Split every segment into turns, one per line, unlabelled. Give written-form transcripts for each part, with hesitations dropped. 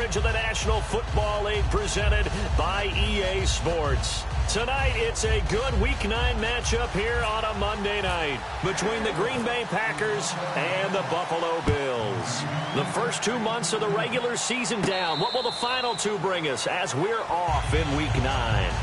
coverage of the National Football League presented by EA Sports. Tonight, it's a good Week 9 matchup here on a Monday night between the Green Bay Packers and the Buffalo Bills. The first 2 months of the regular season down. What will the final two bring us as we're off in Week 9?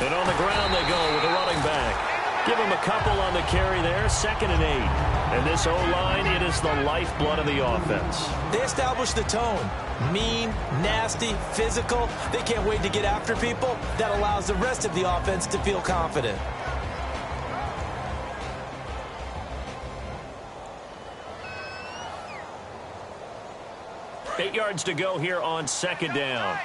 And on the ground they go with the running back. Give him a couple on the carry there, 2nd and 8. And this O-line, it is the lifeblood of the offense.
They establish the tone. Mean, nasty, physical. They can't wait to get after people. That allows the rest of the offense to feel confident.
Eight yards to go here on 2nd down.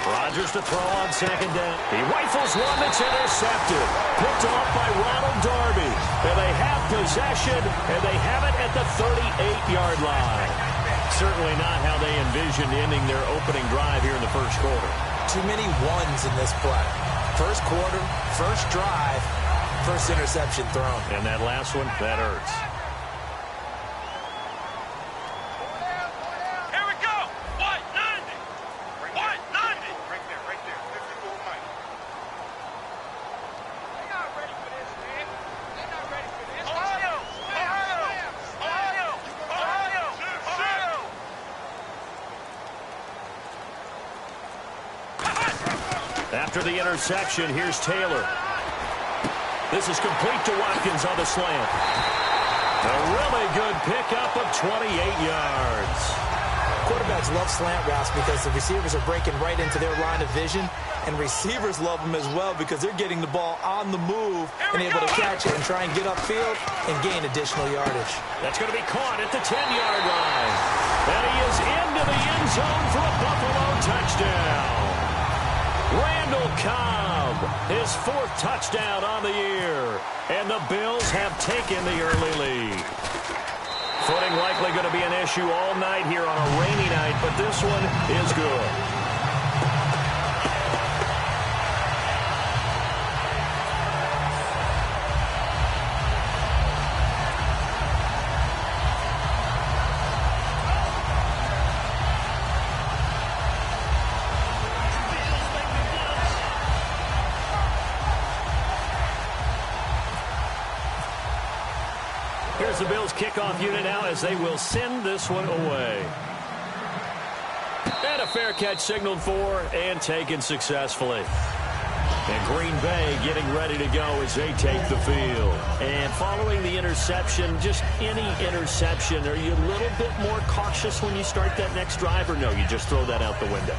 Rodgers to throw on 2nd down. He rifles one that's intercepted. Picked off by Ronald Darby. And they have possession, and they have it at the 38-yard line. Certainly not how they envisioned ending their opening drive here in the first quarter.
Too many ones in this play. First quarter, first drive, first interception thrown.
And that last one, that hurts. After the interception, here's Taylor. This is complete to Watkins on the slant. A really good pickup of 28 yards.
Quarterbacks love slant routes because the receivers are breaking right into their line of vision, and receivers love them as well because they're getting the ball on the move and able to catch it and try and get upfield and gain additional yardage. That's going to be caught at the 10-yard line. And he is into the end zone for a Buffalo touchdown. Randall Cobb, his 4th touchdown on the year. And the Bills have taken the early lead. Footing likely going to be an issue all night here on a rainy night, but this one is good. Here's the Bills kickoff unit now as they will send this one away. And a fair catch signaled for and taken successfully. And Green Bay getting ready to go as they take the field. And following the interception, just any interception, are you a little bit more cautious when you start that next drive, or no, you just throw that out the window?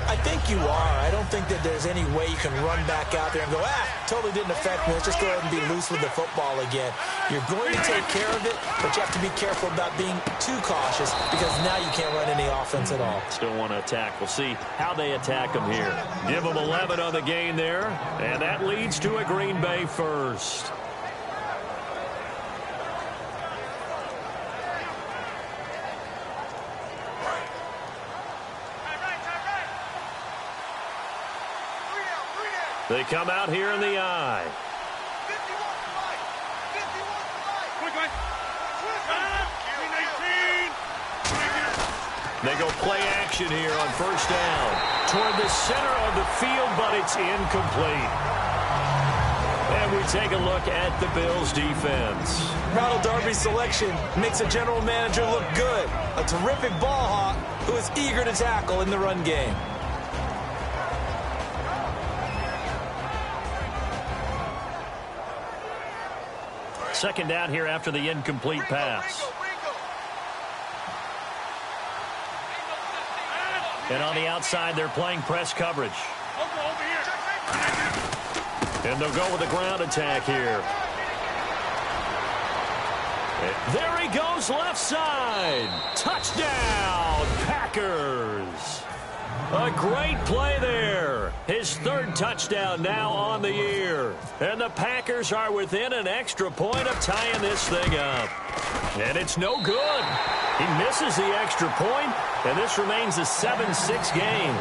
I think you are. I don't think that there's any way you can run back out there and go, totally didn't affect me. Let's just go ahead and be loose with the football again. You're going to take care of it, but you have to be careful about being too cautious because now you can't run any offense at all.
Still want to attack. We'll see how they attack them here. Give them 11 on the gain there, and that leads to a Green Bay first. They come out here in the eye. They go play action here on first down. Toward the center of the field, but it's incomplete. And we take a look at the Bills' defense.
Ronald Darby's selection makes a general manager look good. A terrific ball hawk who is eager to tackle in the run game.
Second down here after the incomplete pass. And on the outside, they're playing press coverage. And they'll go with a ground attack here. There he goes, left side. Touchdown, Packers. A great play there. His third touchdown now on the year. And the Packers are within an extra point of tying this thing up. And it's no good. He misses the extra point, and this remains a 7-6 game.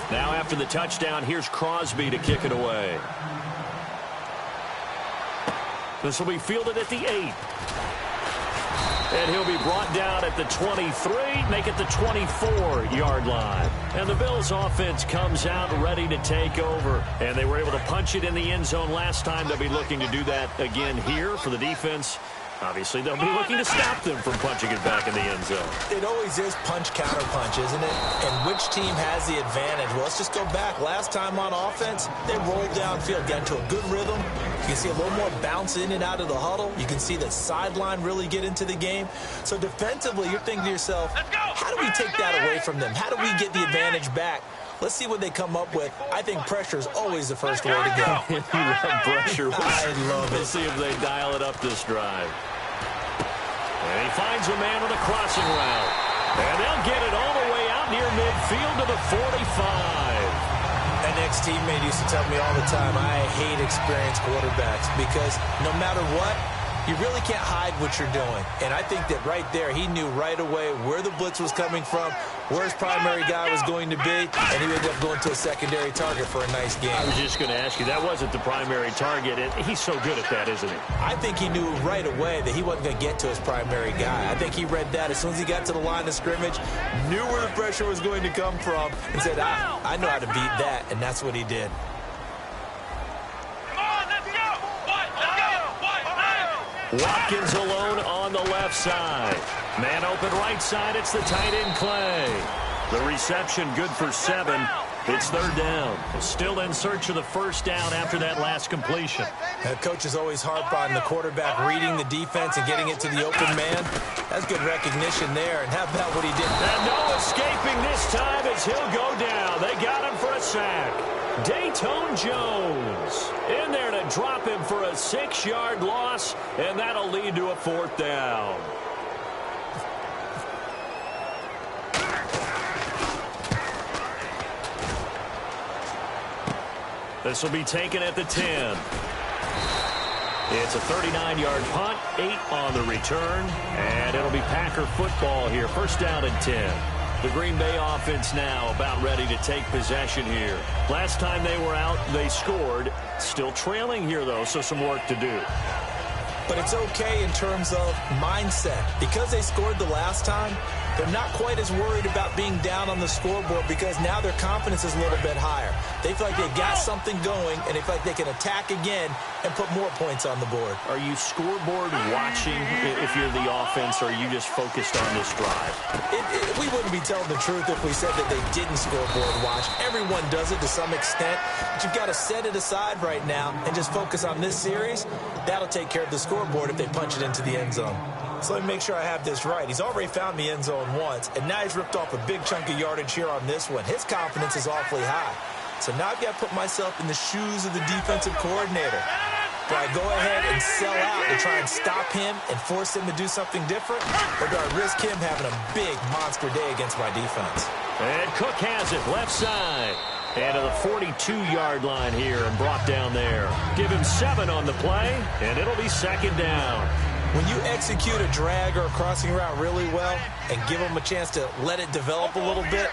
Now after the touchdown, here's Crosby to kick it away. This will be fielded at the 8. And he'll be brought down at the 23, make it the 24-yard line. And the Bills offense comes out ready to take over. And they were able to punch it in the end zone last time. They'll be looking to do that again here for the defense. Obviously, they'll be looking to stop them from punching it back in the end zone. It always is punch-counter-punch, isn't it? And which team has the advantage? Well, let's just go back. Last time on offense, they rolled downfield, got into a good rhythm. You can see a little more bounce in and out of the huddle. You can see the sideline really get into the game. So defensively, you're thinking to yourself, how do we take that away from them? How do we get the advantage back? Let's see what they come up with. I think pressure is always the first way to go. You love pressure. I love it. Let's see if they dial it up this drive. And he finds a man with a crossing route. And they'll get it all the way out near midfield to the 45. An ex-teammate used to tell me all the time, I hate experienced quarterbacks because no matter what, you really can't hide what you're doing. And I think that right there, he knew right away where the blitz was coming from, where his primary guy was going to be, and he ended up going to a secondary target for a nice game. I was just going to ask you, that wasn't the primary target, and he's so good at that, isn't he? I think he knew right away that he wasn't going to get to his primary guy. I think he read that as soon as he got to the line of scrimmage, knew where the pressure was going to come from, and said, I know how to beat that, and that's what he did. Watkins alone on the left side. Man open right side. It's the tight end Clay. The reception good for 7. It's third down. Still in search of the first down after that last completion. Coaches always harp on the quarterback reading the defense and getting it to the open man. That's good recognition there. And how about what he did? And no escaping this time as he'll go down. They got him for a sack. Dayton Jones in there to drop him for a 6-yard loss, and that'll lead to a fourth down. This will be taken at the 10. It's a 39-yard punt, 8 on the return, and it'll be Packer football here. First down and 10. The Green Bay offense now about ready to take possession here. Last time they were out, they scored. Still trailing here, though, so some work to do. But it's okay in terms of mindset. Because they scored the last time, they're not quite as worried about being down on the scoreboard because now their confidence is a little bit higher. They feel like they got something going, and they feel like they can attack again and put more points on the board. Are you scoreboard watching if you're the offense, or are you just focused on this drive? We wouldn't be telling the truth if we said that they didn't scoreboard watch. Everyone does it to some extent, but you've got to set it aside right now and just focus on this series. That'll take care of the scoreboard if they punch it into the end zone. So let me make sure I have this right. He's already found the end zone once, and now he's ripped off a big chunk of yardage here on this one. His confidence is awfully high. So now I've got to put myself in the shoes of the defensive coordinator. Do I go ahead and sell out to try and stop him and force him to do something different? Or do I risk him having a big monster day against my defense? And Cook has it left side. And to the 42-yard line here and brought down there. Give him 7 on the play, and it'll be second down. When you execute a drag or a crossing route really well and give them a chance to let it develop a little bit,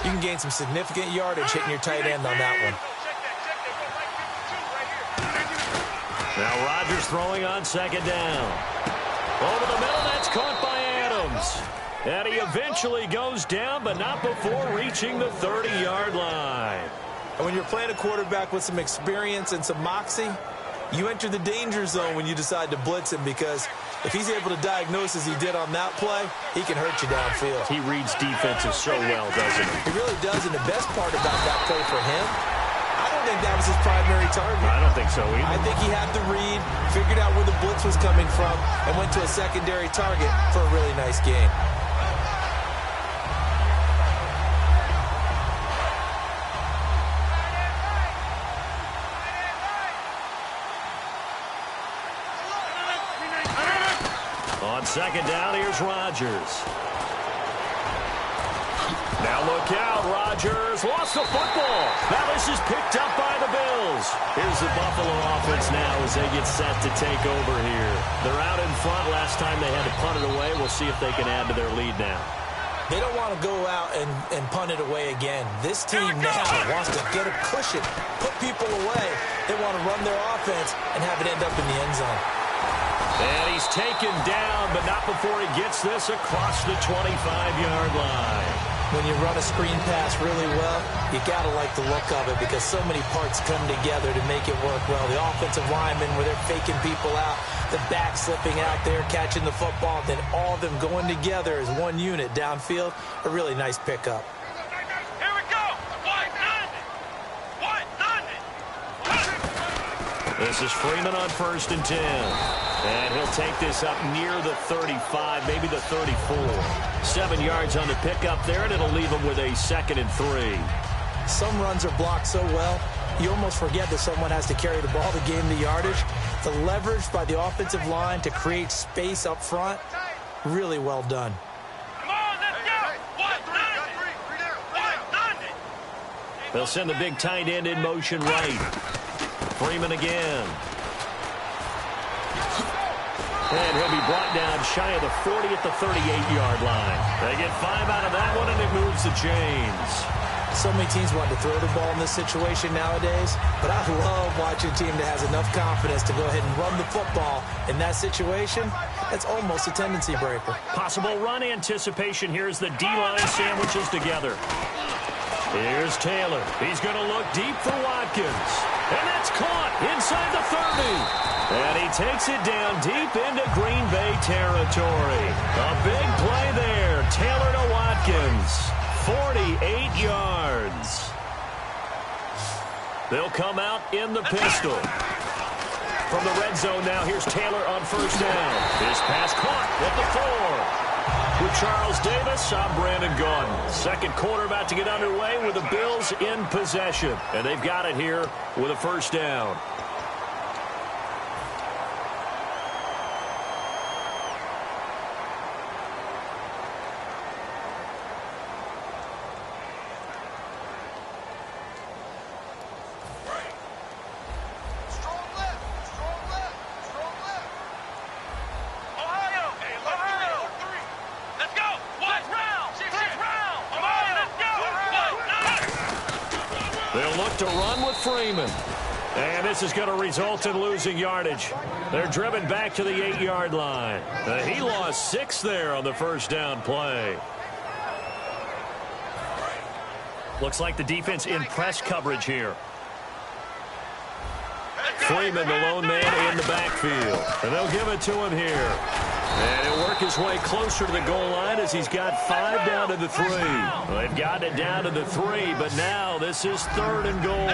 you can gain some significant yardage hitting your tight end on that one. Now Rodgers throwing on second down. Over the middle, that's caught by Adams. And he eventually goes down, but not before reaching the 30-yard line. And when you're playing a quarterback with some experience and some moxie,
You enter the danger zone when you decide to blitz him, because if he's able to diagnose as he did on that play, he can hurt you downfield.
He reads defenses so well, doesn't he?
He really does, and the best part about that play for him, I don't think that was his primary target.
I don't think so either.
I think he had the read, figured out where the blitz was coming from, and went to a secondary target for a really nice gain.
On second down, here's Rodgers. Now look out, Rodgers lost the football. Now this is picked up by the Bills. Here's the Buffalo offense now as they get set to take over here. They're out in front. Last time they had to punt it away. We'll see if they can add to their lead now.
They don't want to go out and punt it away again. This team now wants to get a cushion, put people away. They want to run their offense and have it end up in the end zone.
And he's taken down, but not before he gets this across the 25-yard line.
When you run a screen pass really well, you got to like the look of it, because so many parts come together to make it work well. The offensive linemen, where they're faking people out, the back slipping out there, catching the football, then all of them going together as one unit downfield. A really nice pickup.
Here we go.
This is Freeman on 1st and 10. And he'll take this up near the 35, maybe the 34. 7 yards on the pickup there, and it'll leave him with a 2nd and 3.
Some runs are blocked so well, you almost forget that someone has to carry the ball to gain the yardage. The leverage by the offensive line to create space up front, really well done.
Come on, let's go. 190.
They'll send the big tight end in motion right. Freeman again. And he'll be brought down shy of the 40 at the 38-yard line. They get 5 out of that one, and it moves the chains.
So many teams want to throw the ball in this situation nowadays, but I love watching a team that has enough confidence to go ahead and run the football in that situation. That's almost a tendency breaker.
Possible run anticipation here as the D-line sandwiches together. Here's Taylor. He's going to look deep for Watkins. And that's caught inside the 30. And he takes it down deep into Green Bay territory. A big play there. Taylor to Watkins. 48 yards. They'll come out in the pistol. From the red zone now, here's Taylor on 1st down. His pass caught at the 4. With Charles Davis, I'm Brandon Gaudin. Second quarter about to get underway with the Bills in possession. And they've got it here with a 1st down. To run with Freeman. And this is going to result in losing yardage. They're driven back to the 8-yard line. He lost 6 there on the 1st down play. Looks like the defense in press coverage here. Freeman, the lone man in the backfield. And they'll give it to him here. And he'll work his way closer to the goal line as he's got 5 down to the 3. Well, they've got it down to the 3, but now this is 3rd and goal.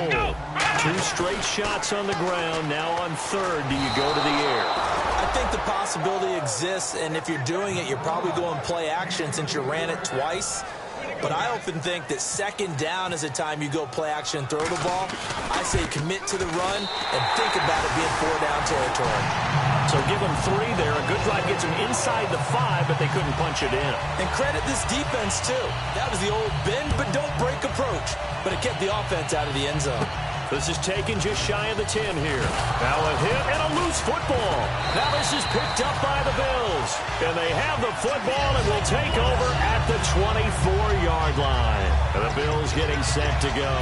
2 straight shots on the ground. Now on 3rd, do you go to the air?
I think the possibility exists, and if you're doing it, you're probably going play action since you ran it twice. But I often think that 2nd down is a time you go play action and throw the ball. I say commit to the run and think about it being 4-down territory.
So give them 3 there. A good drive gets them inside the 5, but they couldn't punch it in.
And credit this defense, too. That was the old bend but don't break approach, but it kept the offense out of the end zone.
This is taken just shy of the 10 here. Now a hit and a loose football. Now this is picked up by the Bills. And they have the football and will take over at the 24-yard line. And the Bills getting set to go.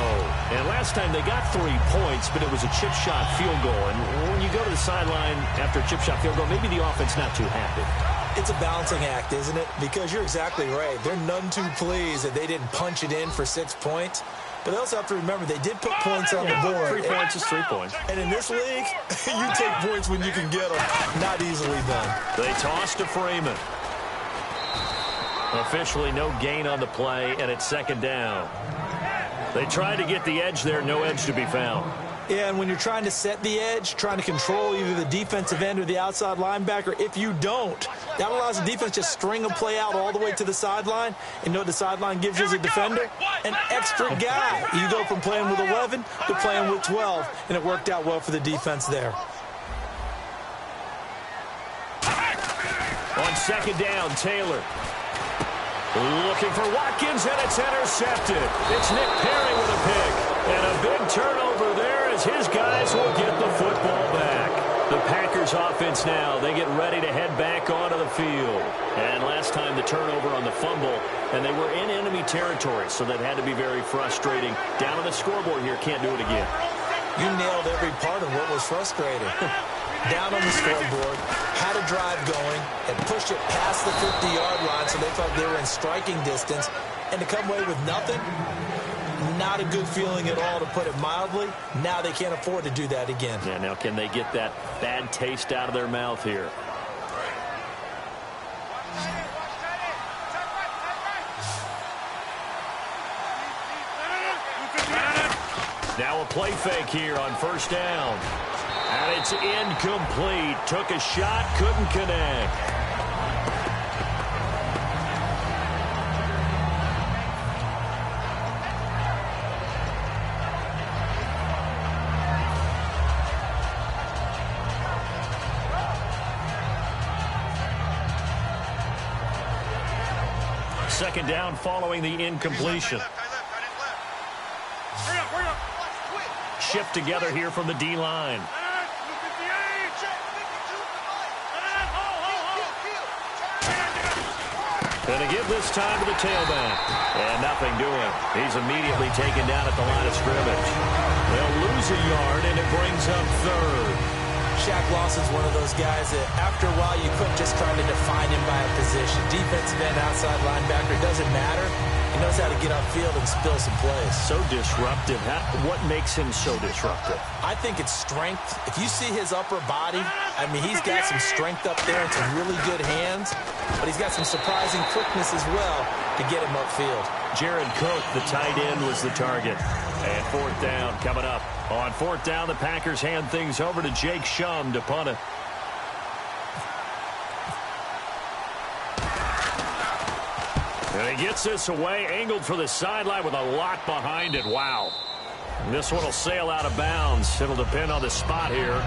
And last time they got 3 points, but it was a chip shot field goal. And when you go to the sideline after a chip shot field goal, maybe the offense not too happy.
It's a balancing act, isn't it? Because you're exactly right. They're none too pleased that they didn't punch it in for 6 points. But they also have to remember they did put points on the board.
3 points is 3 points.
And in this league, you take points when you can get them. Not easily done.
They toss to Freeman. Officially no gain on the play, and it's second down. They tried to get the edge there, no edge to be found.
Yeah, and when you're trying to set the edge, trying to control either the defensive end or the outside linebacker, if you don't, that allows the defense to string a play out all the way to the sideline. And you know what the sideline gives you as a defender? An extra guy. You go from playing with 11 to playing with 12, and it worked out well for the defense there.
On second down, Taylor. Looking for Watkins, and it's intercepted. It's Nick Perry with a pick. And a big turnover there as his guys will get the football back. The Packers offense now, they get ready to head back onto the field. And last time the turnover on the fumble, and they were in enemy territory, so that had to be very frustrating. Down on the scoreboard here, can't do it again.
You nailed every part of what was frustrating. Down on the scoreboard, had a drive going, and pushed it past the 50-yard line so they thought they were in striking distance. And to come away with nothing, not a good feeling at all, to put it mildly. Now they can't afford to do that again.
Yeah, now can they get that bad taste out of their mouth here? Now a play fake here on first down. And it's incomplete. Took a shot, couldn't connect. Second down following the incompletion. Shift together here from the D-line. And to give this time to the tailback. And nothing doing. He's immediately taken down at the line of scrimmage. They'll lose a yard, and it brings up third.
Shaq Lawson's one of those guys that after a while you quit just trying to define him by a position. Defensive end, outside linebacker, doesn't matter. He knows how to get upfield and spill some plays.
So disruptive. What makes him so disruptive?
I think it's strength. If you see his upper body, I mean, he's got some strength up there and some really good hands, but he's got some surprising quickness as well to get him upfield.
Jared Cook, the tight end, was the target. And fourth down coming up. On fourth down, the Packers hand things over to Jake Shum to punt it. And he gets this away, angled for the sideline with a lot behind it. Wow. And this one will sail out of bounds. It'll depend on the spot here.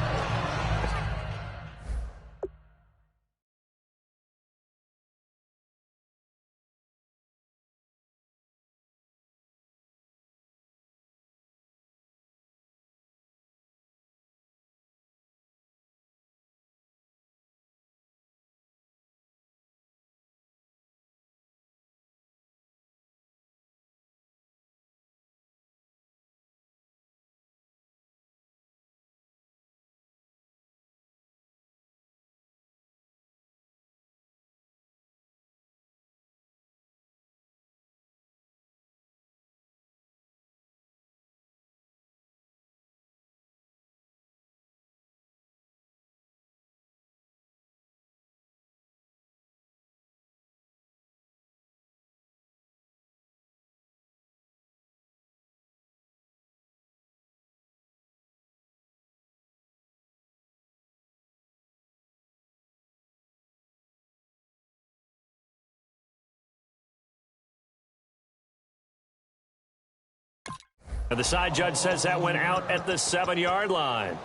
And the side judge says that went out at the 7-yard line.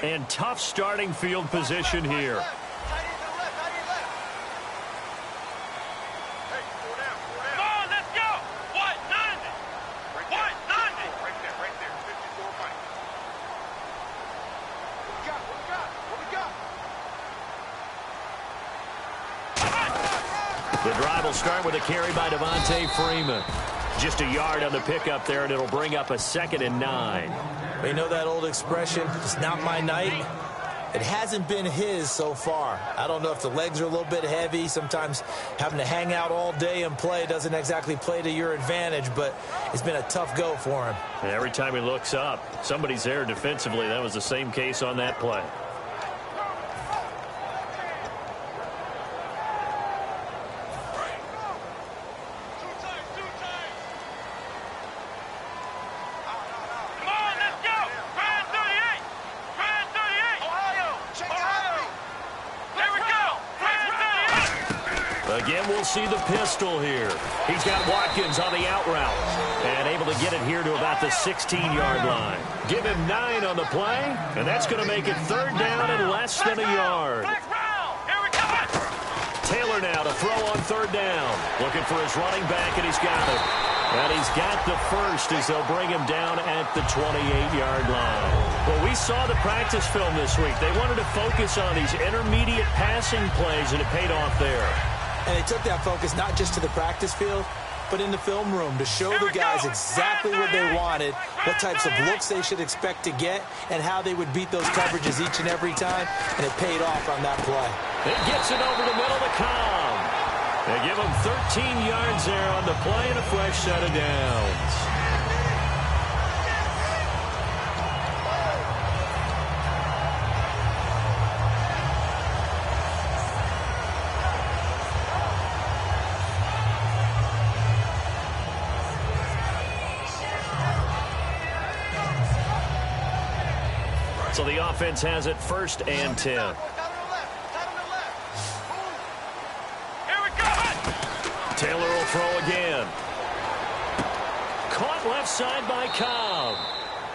And tough starting field position here. The drive will start with a carry by Devontae Freeman. Just a yard on the pickup there, and it'll bring up a 2nd and 9.
You know that old expression, it's not my night. It hasn't been his so far. I don't know if the legs are a little bit heavy. Sometimes having to hang out all day and play doesn't exactly play to your advantage, but it's been a tough go for him.
And every time he looks up, somebody's there defensively. That was the same case on that play. Again, we'll see the pistol here. He's got Watkins on the out route and able to get it here to about the 16-yard line. Give him 9 on the play, and that's going to make it 3rd down and less than a yard. Taylor now to throw on 3rd down. Looking for his running back, and he's got it. And he's got the first as they'll bring him down at the 28-yard line. Well, we saw the practice film this week. They wanted to focus on these intermediate passing plays, and it paid off there.
And they took that focus not just to the practice field, but in the film room to show the guys exactly what they wanted, what types of looks they should expect to get, and how they would beat those coverages each and every time, and it paid off on that play.
It gets it over the middle to Cobb. They give him 13 yards there on the play and a fresh set of downs. So the offense has it 1st and 10.
Here we go.
Taylor will throw again. Caught left side by Cobb.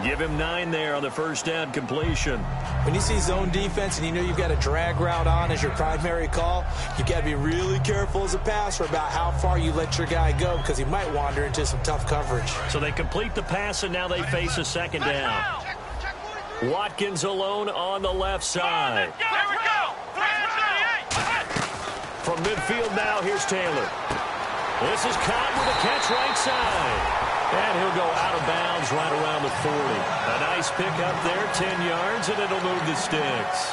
Give him 9 there on the 1st down completion.
When you see zone defense and you know you've got a drag route on as your primary call, you've got to be really careful as a passer about how far you let your guy go because he might wander into some tough coverage.
So they complete the pass, and now they face a 2nd down. Watkins alone on the left side.
Here we go.
From midfield now, here's Taylor. This is Cobb with a catch right side. And he'll go out of bounds right around the 40. A nice pick up there, 10 yards, and it'll move the sticks.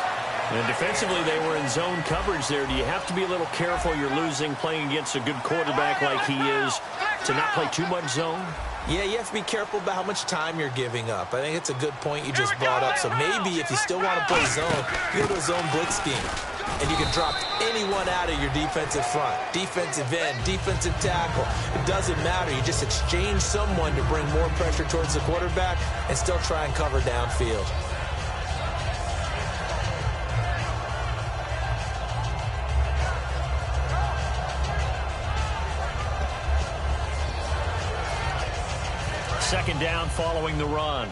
And defensively, they were in zone coverage there. Do you have to be a little careful you're losing playing against a good quarterback like he is to not play too much zone?
Yeah, you have to be careful about how much time you're giving up. I think it's a good point you just brought up. So maybe if you still want to play zone, you go to a zone blitz scheme. And you can drop anyone out of your defensive front. Defensive end, defensive tackle. It doesn't matter. You just exchange someone to bring more pressure towards the quarterback and still try and cover downfield.
Second down following the run.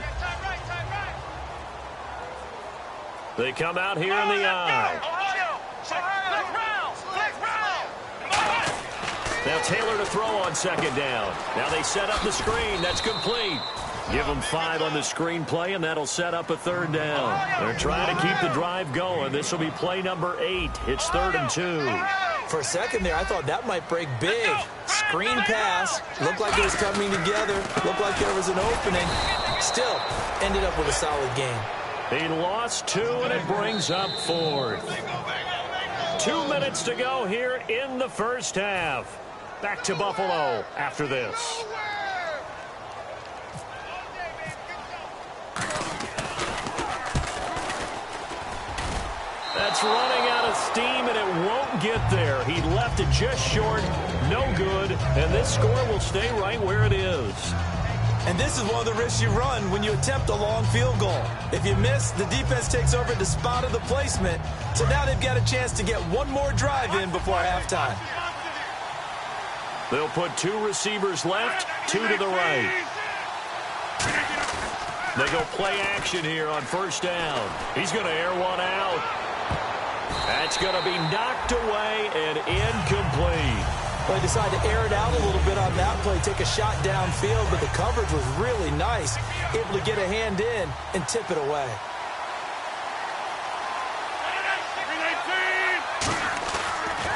They come out here in the eye. Now Taylor to throw on 2nd down. Now they set up the screen. That's complete. Give them 5 on the screen play, and that'll set up a 3rd down. They're trying to keep the drive going. This will be play number 8. It's 3rd and 2.
For a second there, I thought that might break big. Screen pass. Looked like it was coming together. Looked like there was an opening. Still, ended up with a solid game.
He lost 2, and it brings up 4th. 2 minutes to go here in the first half. Back to Buffalo after this. That's running out of steam, and it won't get there. He left it just short, no good, and this score will stay right where it is.
And this is one of the risks you run when you attempt a long field goal. If you miss, the defense takes over at the spot of the placement. So now they've got a chance to get one more drive in before halftime.
They'll put 2 receivers left, 2 to the right. They go play action here on 1st down. He's going to air one out. That's going to be knocked away and incomplete.
Well, he decided to air it out a little bit on that play, take a shot downfield, but the coverage was really nice. Able to get a hand in and tip it away.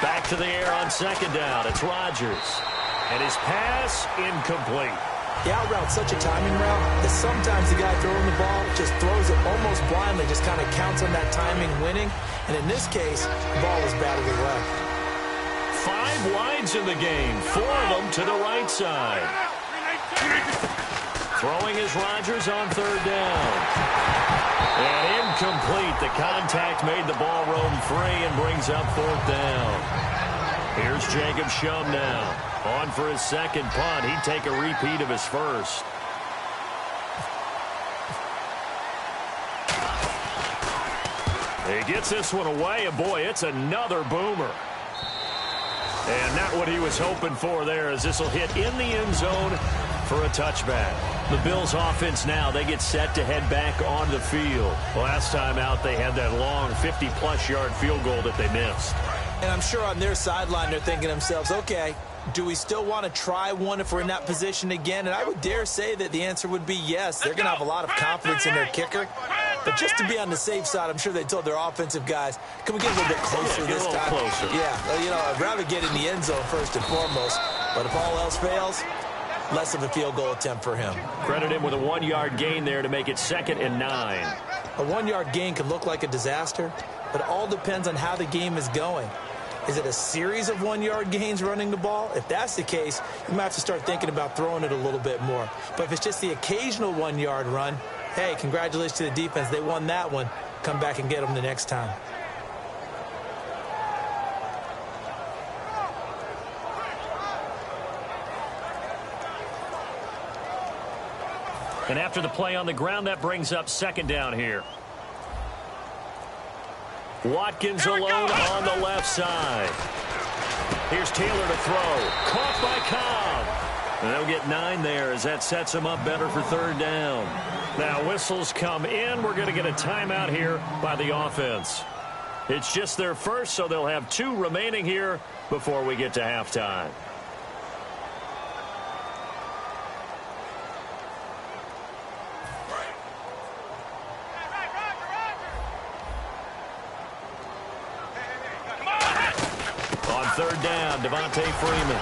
Back to the air on 2nd down. It's Rodgers. And his pass incomplete.
He out-routes such a timing route that sometimes the guy throwing the ball just throws it almost blindly, just kind of counts on that timing winning. And in this case, the ball was batted away.
5 wides in the game, 4 of them to the right side. Throwing is Rodgers on 3rd down. And incomplete. The contact made the ball roam free and brings up 4th down. Here's Jacob Shum now. On for his second punt. He'd take a repeat of his first. He gets this one away, and boy, it's another boomer. And not what he was hoping for there, as this will hit in the end zone for a touchback. The Bills offense now, they get set to head back on the field. Last time out, they had that long 50-plus yard field goal that they missed.
And I'm sure on their sideline, they're thinking to themselves, okay, do we still want to try one if we're in that position again? And I would dare say that the answer would be yes. They're going to have a lot of confidence in their kicker. But just to be on the safe side, I'm sure they told their offensive guys, can we get a little bit closer this time?
Closer.
Yeah, well, you know, I'd rather get in the end zone first and foremost. But if all else fails, less of a field goal attempt for him.
Credit him with a 1-yard gain there to make it 2nd and 9.
A 1-yard gain could look like a disaster, but it all depends on how the game is going. Is it a series of 1-yard gains running the ball? If that's the case, you might have to start thinking about throwing it a little bit more. But if it's just the occasional 1-yard run, hey, congratulations to the defense. They won that one. Come back and get them the next time.
And after the play on the ground, that brings up 2nd down here. Watkins alone on the left side. Here's Taylor to throw. Caught by Cobb. And they'll get 9 there as that sets them up better for 3rd down. Now whistles come in. We're going to get a timeout here by the offense. It's just their first, so they'll have 2 remaining here before we get to halftime. On 3rd down, Devontae Freeman.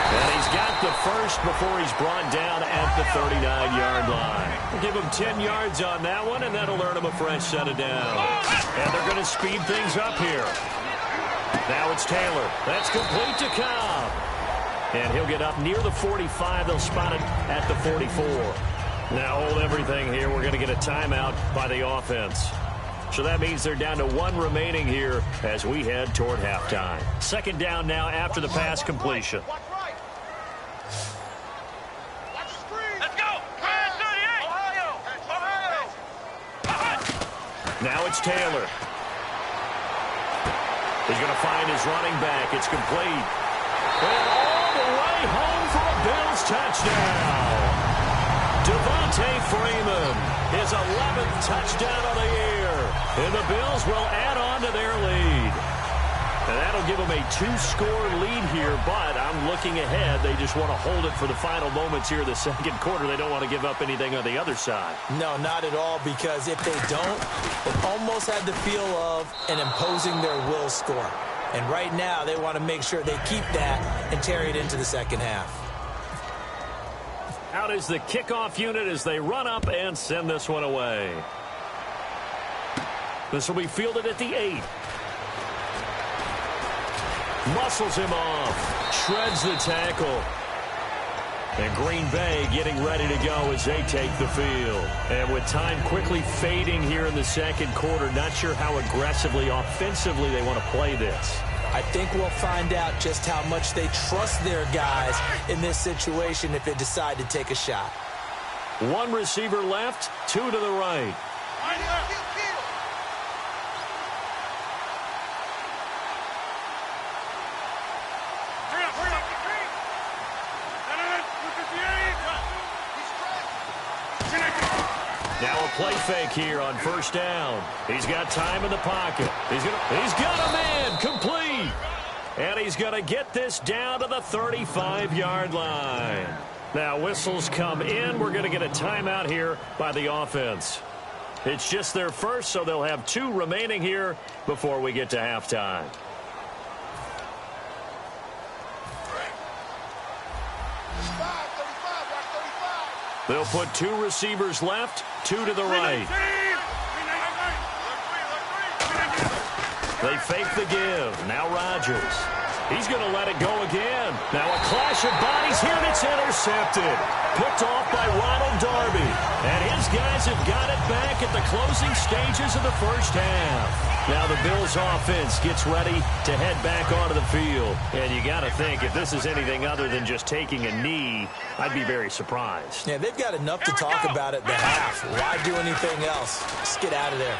And he's got the first before he's brought down at the 39-yard line. We'll give him 10 yards on that one, and that'll earn him a fresh set of downs. And they're going to speed things up here. Now it's Taylor. That's complete to Cobb. And he'll get up near the 45. They'll spot it at the 44. Now hold everything here. We're going to get a timeout by the offense. So that means they're down to 1 remaining here as we head toward halftime. 2nd down now after the pass completion.
Let's go!
Now it's Taylor. He's going to find his running back. It's complete. And all the way home for a Bills touchdown. Devontae Freeman, his 11th touchdown of the year. And the Bills will add on to their lead. And that'll give them a 2-score lead here, but I'm looking ahead. They just want to hold it for the final moments here of the 2nd quarter. They don't want to give up anything on the other side.
No, not at all, because if they don't, it almost had the feel of an imposing their will score. And right now, they want to make sure they keep that and carry it into the 2nd half.
Out is the kickoff unit as they run up and send this one away. This will be fielded at the 8. Muscles him off. Shreds the tackle. And Green Bay getting ready to go as they take the field. And with time quickly fading here in the 2nd quarter, not sure how aggressively, offensively they want to play this.
I think we'll find out just how much they trust their guys in this situation if they decide to take a shot.
1 receiver left, 2 to the right. Now a play fake here on 1st down. He's got time in the pocket. He's got a man complete. And he's going to get this down to the 35-yard line. Now whistles come in. We're going to get a timeout here by the offense. It's just their first, so they'll have 2 remaining here before we get to halftime. They'll put 2 receivers left, 2 to the right. They fake the give. Now Rodgers. He's going to let it go again. Now a clash of bodies here, and it's intercepted. Picked off by Ronald Darby. And his guys have got it back at the closing stages of the first half. Now the Bills offense gets ready to head back onto the field. And you got to think, if this is anything other than just taking a knee, I'd be very surprised.
Yeah, they've got enough to talk about at the half. Why do anything else? Just get out of there.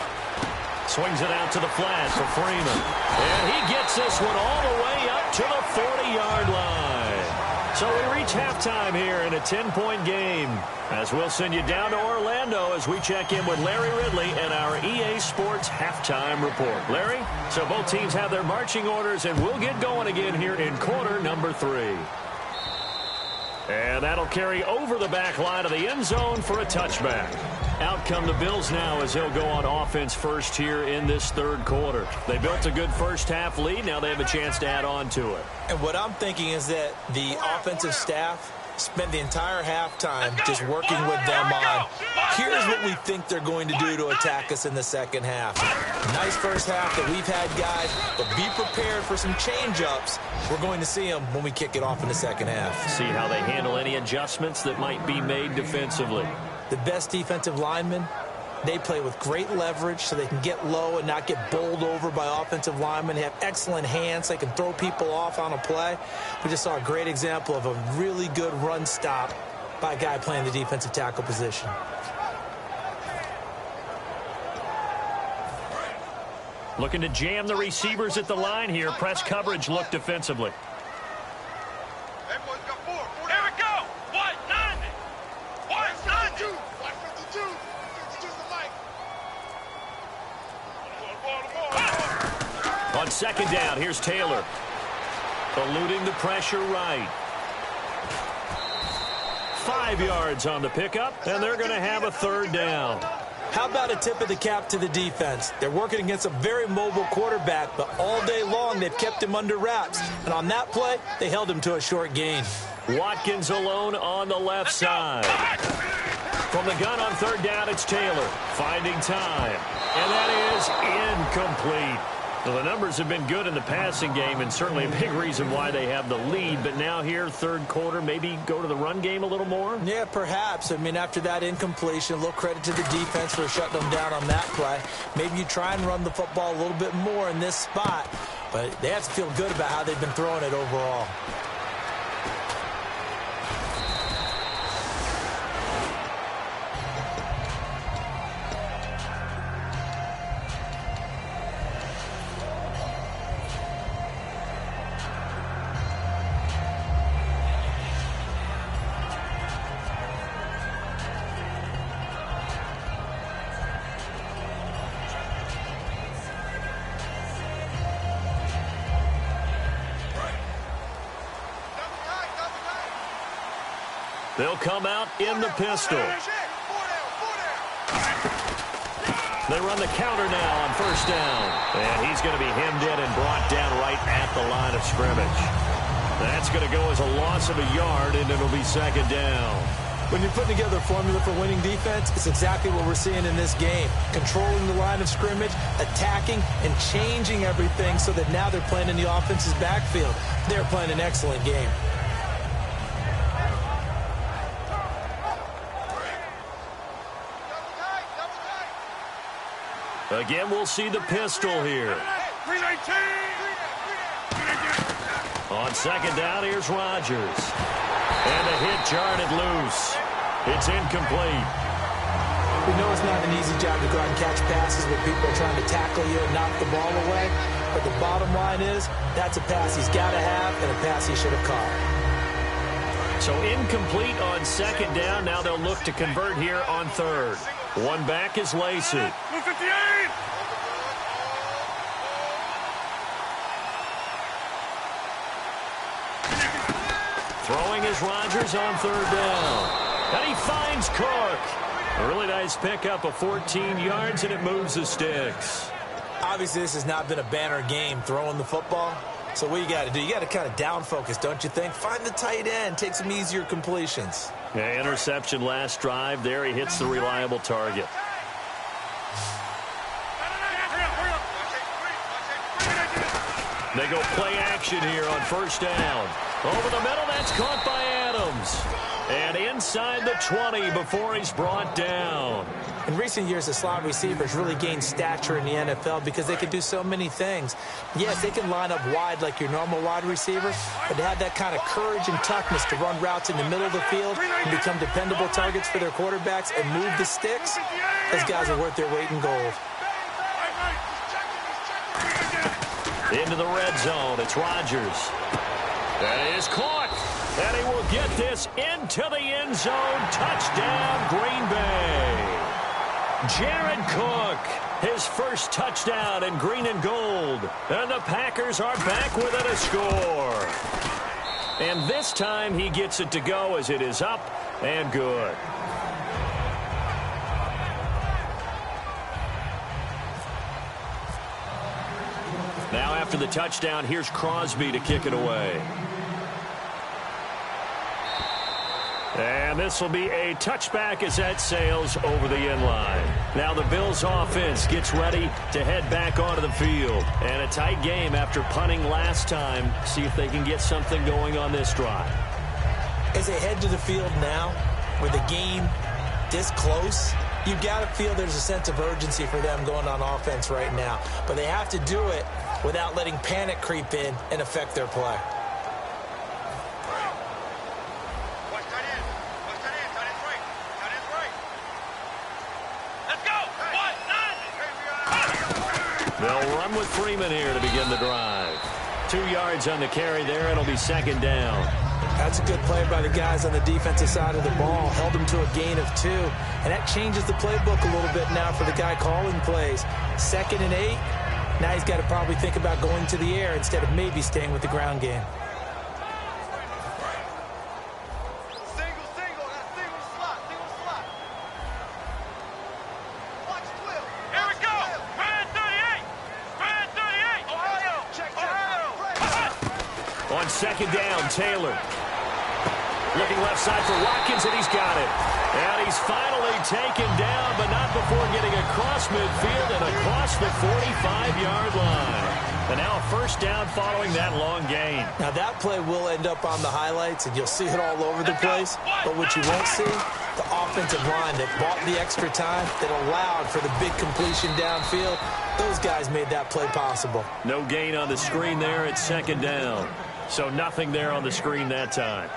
Swings it out to the flat for Freeman. And he gets this one all the way up to the 40-yard line. So we reach halftime here in a 10-point game. As we'll send you down to Orlando as we check in with Larry Ridley and our EA Sports halftime report. Larry, so both teams have their marching orders, and we'll get going again here in quarter number 3. And that'll carry over the back line of the end zone for a touchback. Out come the Bills now as they'll go on offense first here in this third quarter. They built a good first half lead. Now they have a chance to add on to it.
And what I'm thinking is that the offensive staff spent the entire halftime just working with them on, here's what we think they're going to do to attack us in the second half. Nice first half that we've had, guys, but be prepared for some change-ups. We're going to see them when we kick it off in the second half.
See how they handle any adjustments that might be made defensively.
The best defensive linemen, they play with great leverage so they can get low and not get bowled over by offensive linemen. They have excellent hands. They can throw people off on a play. We just saw a great example of a really good run stop by a guy playing the defensive tackle position.
Looking to jam the receivers at the line here. Press coverage look defensively. On second down, here's Taylor. Eluding the pressure right. 5 yards on the pickup, and they're going to have a third down.
How about a tip of the cap to the defense? They're working against a very mobile quarterback, but all day long they've kept him under wraps. And on that play, they held him to a short gain.
Watkins alone on the left side. From the gun on third down, it's Taylor finding time. And that is incomplete. So the numbers have been good in the passing game, and certainly a big reason why they have the lead. But now here, third quarter, maybe go to the run game a little more?
Yeah, perhaps. I mean, after that incompletion, a little credit to the defense for shutting them down on that play. Maybe you try and run the football a little bit more in this spot. But they have to feel good about how they've been throwing it overall.
They'll come out in the pistol. They run the counter now on first down. And he's going to be hemmed in and brought down right at the line of scrimmage. That's going to go as a loss of a yard, and it'll be second down.
When you're putting together a formula for winning defense, it's exactly what we're seeing in this game. Controlling the line of scrimmage, attacking, and changing everything so that now they're playing in the offense's backfield. They're playing an excellent game.
Again, we'll see the pistol here. On second down, here's Rodgers. And the hit jarred it loose. It's incomplete.
We know it's not an easy job to go out and catch passes when people are trying to tackle you and knock the ball away. But the bottom line is, that's a pass he's got to have and a pass he should have caught.
So incomplete on second down. Now they'll look to convert here on third. One back is Lacey. Throwing is Rodgers on third down. And he finds Cook. A really nice pickup of 14 yards, and it moves the sticks.
Obviously, this has not been a banner game throwing the football, So what you got to do, you got to kind of down focus, don't you think? Find the tight end, take some easier completions.
Yeah, interception last drive. There he hits the reliable target. They go play action here on first down. Over the middle, that's caught by Adams. And inside the 20 before he's brought down.
In recent years, the slot receivers really gained stature in the NFL because they can do so many things. Yes, they can line up wide like your normal wide receiver, but they have that kind of courage and toughness to run routes in the middle of the field and become dependable targets for their quarterbacks and move the sticks. Those guys are worth their weight in gold.
Into the red zone, it's Rodgers. That is caught, and he will get this into the end zone. Touchdown, Green Bay. Jared Cook, his first touchdown in green and gold. And the Packers are back within a score. And this time he gets it to go as it is up and good. Now after the touchdown, here's Crosby to kick it away. And this will be a touchback as that sails over the end line. Now the Bills offense gets ready to head back onto the field. And a tight game after punting last time. See if they can get something going on this drive.
As they head to the field now, with the game this close, you got to feel there's a sense of urgency for them going on offense right now. But they have to do it without letting panic creep in and affect their play.
They'll run with Freeman here to begin the drive. 2 yards on the carry there. It'll be second down.
That's a good play by the guys on the defensive side of the ball. Held them to a gain of 2. And that changes the playbook a little bit now for the guy calling plays. 2nd and 8. Now he's got to probably think about going to the air instead of maybe staying with the ground game.
On second down, Taylor. Looking left side for Watkins, and he's got it. And he's finally taken down, but not before getting across midfield and across the 45-yard line. And now a first down following that long gain.
Now that play will end up on the highlights, and you'll see it all over the place. But what you won't see, the offensive line that bought the extra time, that allowed for the big completion downfield. Those guys made that play possible.
No gain on the screen there at second down. So nothing there on the screen that time.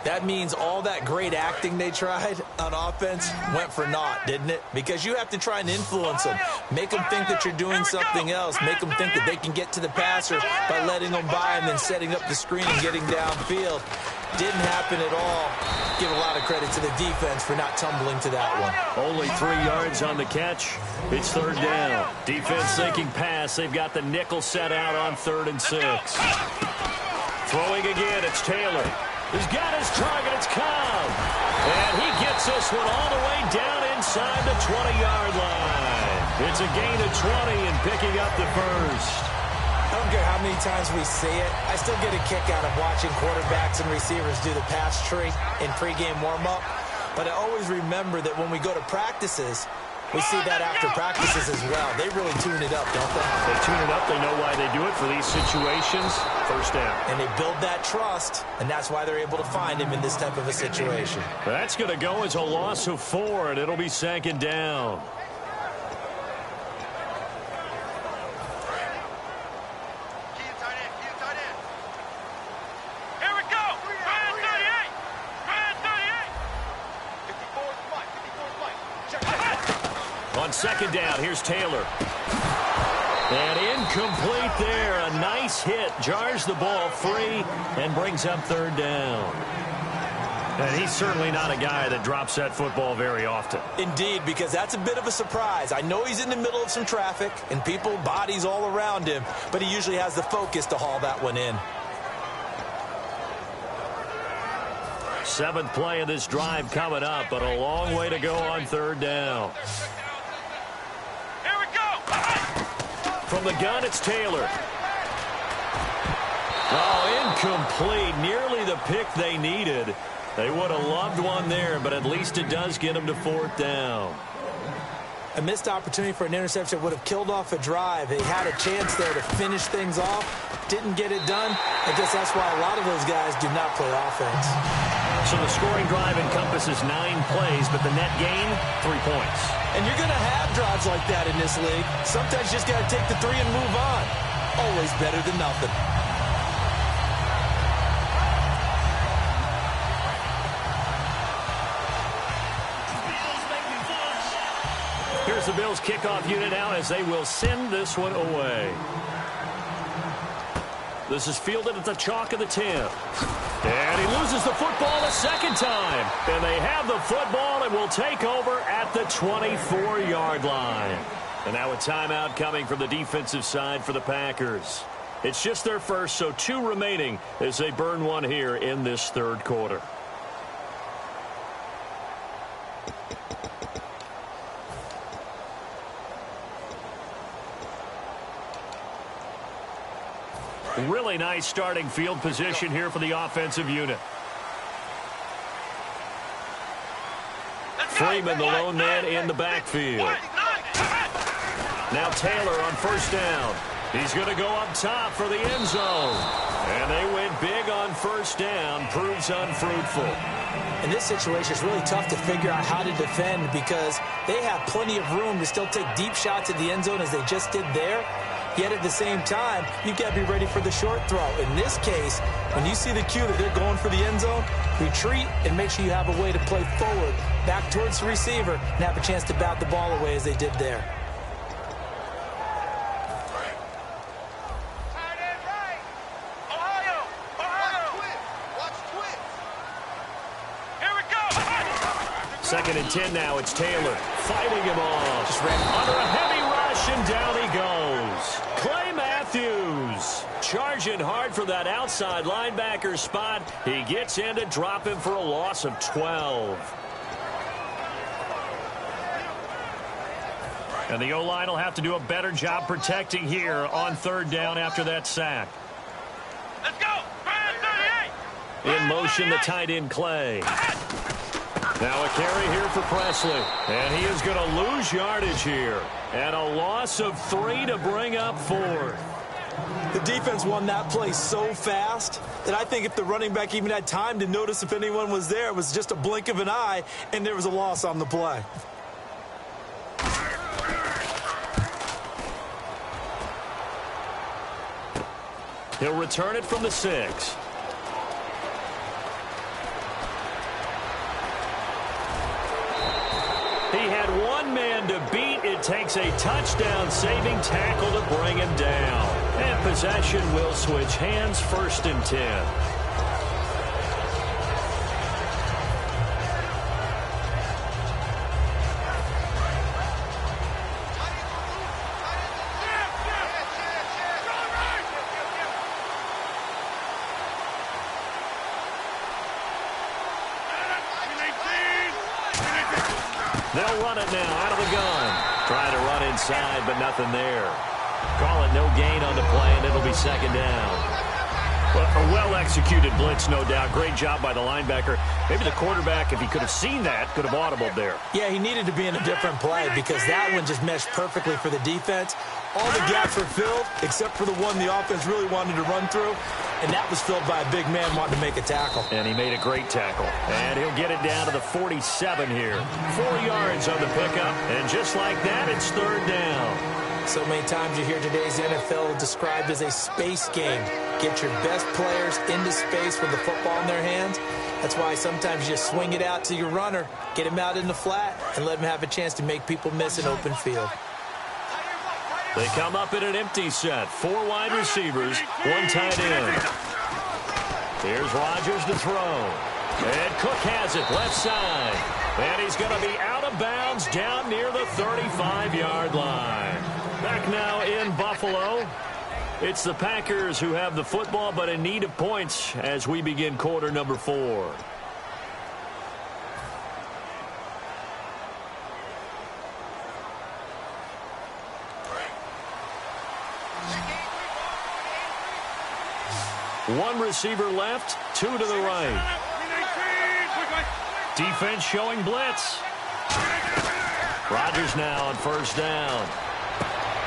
That means all that great acting they tried on offense went for naught, didn't it? Because you have to try and influence them. Make them think that you're doing something else. Make them think that they can get to the passer by letting them by and then setting up the screen and getting downfield. Didn't happen at all. Give a lot of credit to the defense for not tumbling to that one.
Only 3 yards on the catch. It's third down. Defense thinking pass. They've got the nickel set out on 3rd and 6. Throwing again, it's Taylor. He's got his target, it's Cobb. And he gets this one all the way down inside the 20-yard line. It's a gain of 20 and picking up the first.
I don't care how many times we see it. I still get a kick out of watching quarterbacks and receivers do the pass tree in pregame warm-up. But I always remember that when we go to practices, we see that after practices as well. They really tune it up, don't they?
They tune it up. They know why they do it for these situations. First down.
And they build that trust, and that's why they're able to find him in this type of a situation.
That's going to go as a loss of 4, and it'll be second down. On second down, here's Taylor. And incomplete there. A nice hit. Jars the ball free and brings up third down. And he's certainly not a guy that drops that football very often.
Indeed, because that's a bit of a surprise. I know he's in the middle of some traffic and people, bodies all around him, but he usually has the focus to haul that one in.
7th play of this drive coming up, but a long way to go on third down. From the gun, it's Taylor. Oh, incomplete. Nearly the pick they needed. They would have loved one there, but at least it does get them to 4th down.
A missed opportunity for an interception would have killed off a drive. They had a chance there to finish things off. Didn't get it done. I guess that's why a lot of those guys do not play offense.
So the scoring drive encompasses 9 plays, but the net gain, 3 points.
And you're going to have drives like that in this league. Sometimes you just got to take the 3 and move on. Always better than nothing.
Here's the Bills' kickoff unit now as they will send this one away. This is fielded at the chalk of the 10. And he loses the football a second time. And they have the football and will take over at the 24-yard line. And now a timeout coming from the defensive side for the Packers. It's just their first, so 2 remaining as they burn one here in this 3rd quarter. Really nice starting field position here for the offensive unit. Freeman, the lone man in the backfield. Now Taylor on 1st down. He's going to go up top for the end zone. And they went big on 1st down. Proves unfruitful.
In this situation, it's really tough to figure out how to defend because they have plenty of room to still take deep shots at the end zone as they just did there. Yet at the same time, you've got to be ready for the short throw. In this case, when you see the cue that they're going for the end zone, retreat and make sure you have a way to play forward, back towards the receiver, and have a chance to bat the ball away as they did there.
Second and 10 now. It's Taylor fighting him off. Just ran under a heavy rush, and down he goes. Clay Matthews charging hard for that outside linebacker spot. He gets in to drop him for a loss of 12. And the O-line will have to do a better job protecting here on 3rd down after that sack.
Let's go!
In motion, the tight end Clay. Now a carry here for Presley. And he is going to lose yardage here. And a loss of 3 to bring up 4th.
The defense won that play so fast that I think if the running back even had time to notice if anyone was there, it was just a blink of an eye, and there was a loss on the play.
He'll return it from the 6. He had one man to beat. It takes a touchdown-saving tackle to bring him down. And possession will switch hands, 1st and 10. They'll run it now out of the gun. Trying to run inside, but nothing there. Call it no gain on the play, and it'll be 2nd down. A well-executed blitz, no doubt. Great job by the linebacker. Maybe the quarterback, if he could have seen that, could have audibled there.
Yeah, he needed to be in a different play because that one just meshed perfectly for the defense. All the gaps were filled except for the one the offense really wanted to run through, and that was filled by a big man wanting to make a tackle.
And he made a great tackle. And he'll get it down to the 47 here. 4 yards on the pickup, and just like that, it's 3rd down.
So many times you hear today's NFL described as a space game. Get your best players into space with the football in their hands. That's why sometimes you just swing it out to your runner, get him out in the flat, and let him have a chance to make people miss an open field.
They come up in an empty set. 4 wide receivers, 1 tight end. Here's Rodgers to throw. And Cook has it left side. And he's going to be out of bounds down near the 35-yard line. Back now in Buffalo. It's the Packers who have the football, but in need of points as we begin quarter number 4. One receiver left, two to the right. Defense showing blitz. Rodgers now on first down.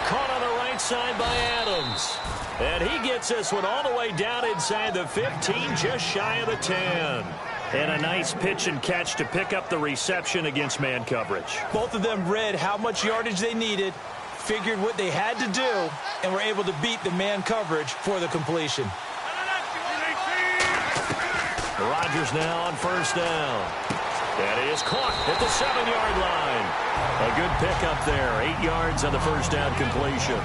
Caught on the right side by Adams. And he gets this one all the way down inside the 15, just shy of the 10. And a nice pitch and catch to pick up the reception against man coverage.
Both of them read how much yardage they needed, figured what they had to do, and were able to beat the man coverage for the completion.
Rodgers now on first down. And he is caught at the 7-yard line. A good pickup there. 8 yards on the first down completion.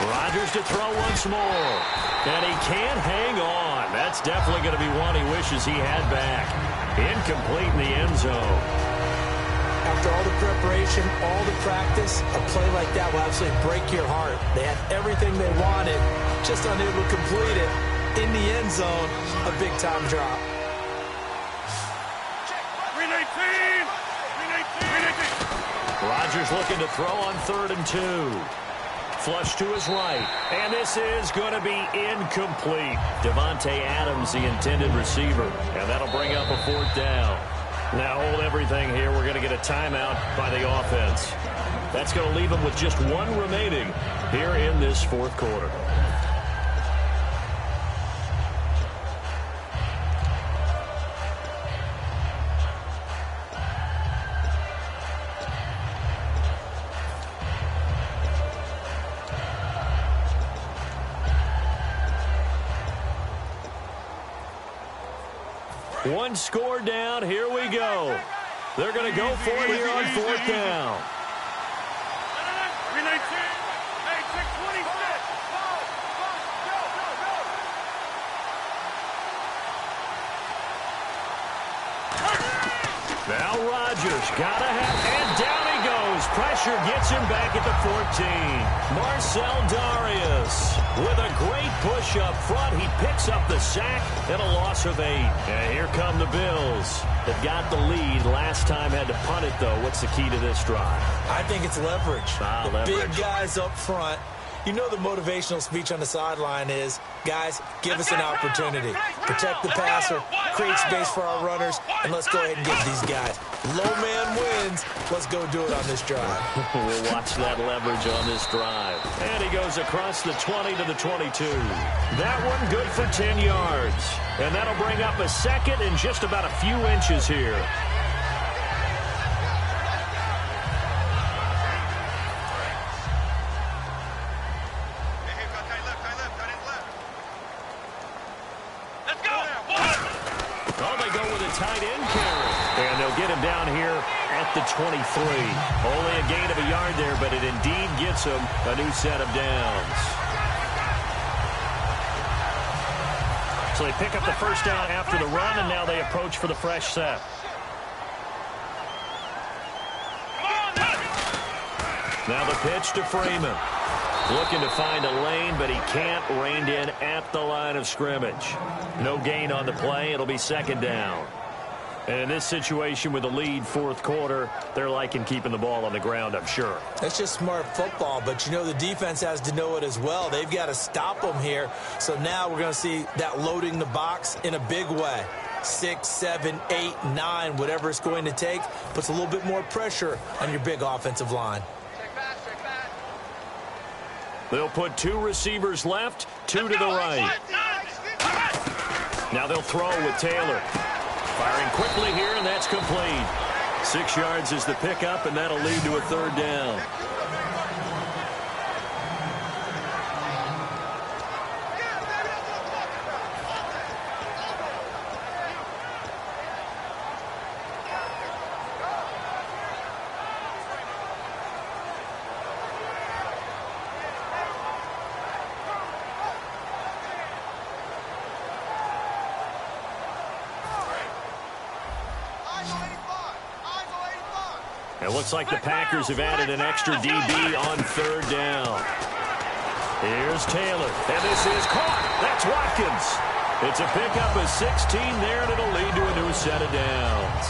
Rodgers to throw once more. And he can't hang on. That's definitely going to be one he wishes he had back. Incomplete in the end zone.
After all the preparation, all the practice, a play like that will absolutely break your heart. They had everything they wanted, just unable to complete it. In the end zone, a big-time drop.
319!
Rodgers looking to throw on 3rd and 2. Flush to his right, and this is going to be incomplete. Devontae Adams, the intended receiver, and that'll bring up a 4th down. Now hold everything here. We're going to get a timeout by the offense. That's going to leave them with just one remaining here in this 4th quarter. One score down. Here we go. They're going to go for it here on 4th down.
319! Hey, 626!
Now Rodgers got to have, and down he goes. Pressure gets him back at the 14. Marcel Darius with a great push up front. He picks up the sack and a loss of 8. And here come the Bills. They've got the lead. Last time had to punt it, though. What's the key to this drive?
I think it's leverage.
Leverage.
Big guys up front. You know the motivational speech on the sideline is, guys, give us an opportunity. Protect the passer, create space for our runners, and let's go ahead and get these guys. Low man wins. Let's go do it on this drive.
We'll watch that leverage on this drive. And he goes across the 20 to the 22. That one good for 10 yards. And that'll bring up a 2nd and just about a few inches here. Tight end carry. And they'll get him down here at the 23. Only a gain of a yard there, but it indeed gets him a new set of downs. So they pick up the first down after the run, and now they approach for the fresh set. Now the pitch to Freeman. Looking to find a lane, but he can't. Reined in at the line of scrimmage. No gain on the play. It'll be 2nd down. And in this situation with the lead 4th quarter, they're liking keeping the ball on the ground, I'm sure.
That's just smart football, but you know the defense has to know it as well. They've got to stop them here. So now we're going to see that loading the box in a big way. 6, 7, 8, 9, whatever it's going to take, puts a little bit more pressure on your big offensive line.
They'll put 2 receivers left, 2 to the right. Now they'll throw with Taylor. Firing quickly here, and that's complete. 6 yards is the pickup, and that'll lead to a 3rd down. It looks like the Packers have added an extra DB on third down. Here's Taylor, and this is caught. That's Watkins. It's a pickup of 16 there, and it'll lead to a new set of downs.